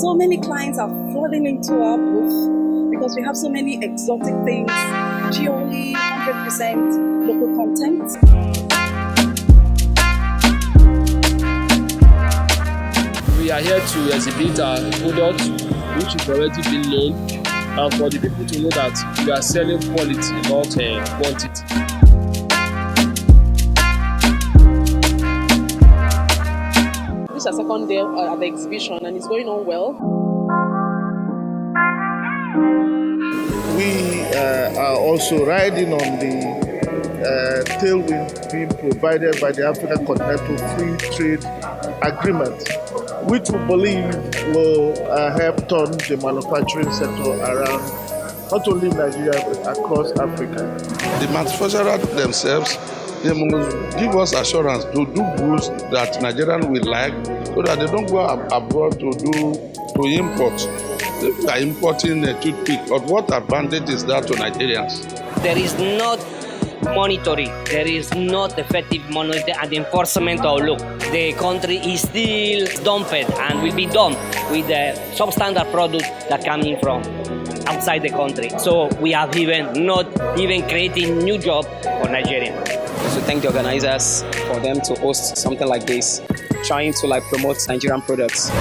So many clients are flooding into our booth because we have so many exotic things, purely 100% local content. We are here to exhibit our product, which is already been known, and for the people to know that we are selling quality, not quantity. This is our second day at the exhibition and it's going on well. We are also riding on the tailwind being provided by the African Continental Free Trade Agreement, which we believe will help turn the manufacturing sector around, not only in Nigeria but across Africa. The manufacturers themselves, they must give us assurance to do goods that Nigerians will like, so that they don't go abroad to import. They are importing a toothpick. But what advantage is that to Nigerians? There is not monitoring, there is not effective monitoring and enforcement of law. The country is still dumped and will be dumped with the substandard products that coming from outside the country. So we have not even creating new jobs for Nigerians. To thank the organizers for them to host something like this, trying to promote Nigerian products.